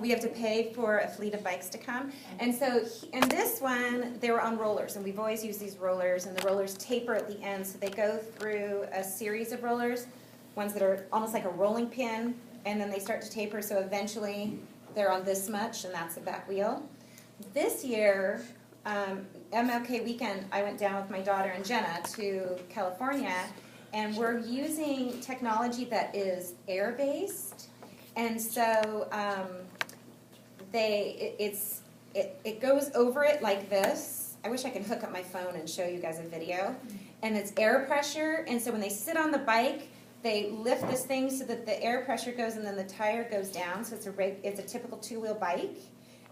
We have to pay for a fleet of bikes to come. And so, in this one, they were on rollers, and we've always used these rollers, and the rollers taper at the end, so they go through a series of rollers, ones that are almost like a rolling pin, and then they start to taper, so eventually they're on this much, and that's the back wheel. This year, MLK weekend, I went down with my daughter and Jenna to California, and we're using technology that is air-based, and so it goes over it like this. I wish I could hook up my phone and show you guys a video. And it's air pressure, and so when they sit on the bike, they lift this thing so that the air pressure goes and then the tire goes down, so it's a typical two-wheel bike.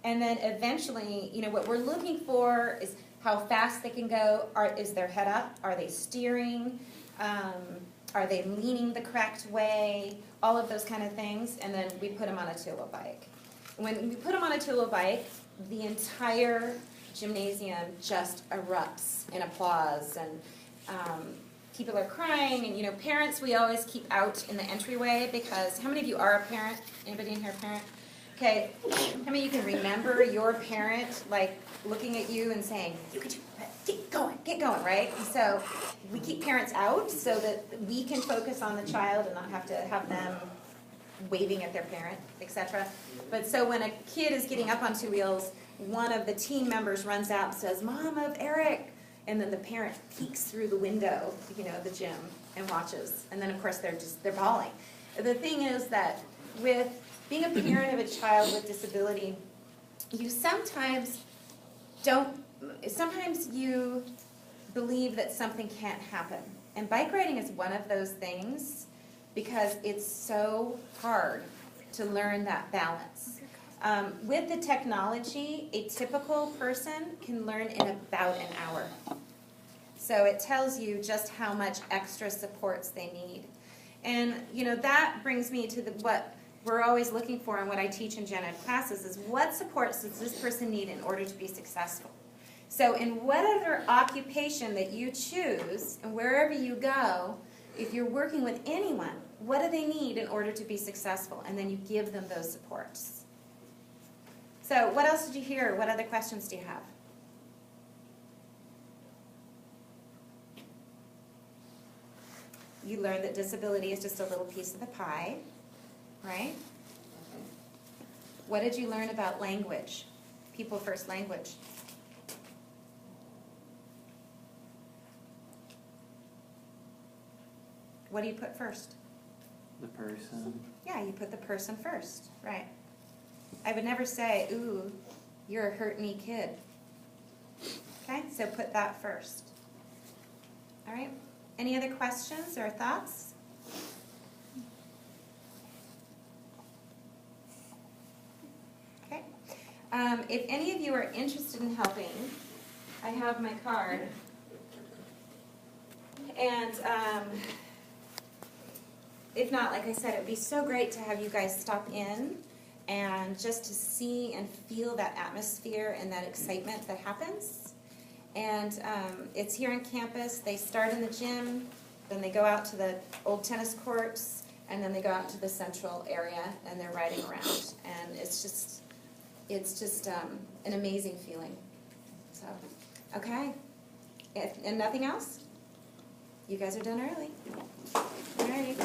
And then eventually, what we're looking for is how fast they can go. Is their head up? Are they steering? Are they leaning the correct way? All of those kind of things. And then we put them on a two-wheel bike. When we put them on a two-wheel bike, the entire gymnasium just erupts in applause, and people are crying. And parents we always keep out in the entryway, because how many of you are a parent? Anybody in here a parent? Okay, how many of you can remember your parent looking at you and saying, "You could do it, get going," right? And so we keep parents out so that we can focus on the child and not have to have them waving at their parent, etc. But so when a kid is getting up on two wheels, one of the team members runs out and says, "Mom of Eric," and then the parent peeks through the window, the gym, and watches. And then of course they're bawling. The thing is that with being a parent of a child with disability, you sometimes you believe that something can't happen. And bike riding is one of those things, because it's so hard to learn that balance. With the technology, a typical person can learn in about an hour. So it tells you just how much extra supports they need. And that brings me to what we're always looking for, and what I teach in gen ed classes is, what supports does this person need in order to be successful? So in whatever occupation that you choose, and wherever you go, if you're working with anyone, what do they need in order to be successful? And then you give them those supports. So what else did you hear? What other questions do you have? You learned that disability is just a little piece of the pie, right? What did you learn about language? People first language. What do you put first? The person. Yeah, you put the person first, right. I would never say, "Ooh, you're a hurt me kid." Okay, so put that first. All right, any other questions or thoughts? Okay, if any of you are interested in helping, I have my card. And if not, like I said, it would be so great to have you guys stop in and just to see and feel that atmosphere and that excitement that happens. And it's here on campus. They start in the gym, then they go out to the old tennis courts, and then they go out to the central area, and they're riding around. And it's just an amazing feeling. So, okay. And nothing else? You guys are done early. All right.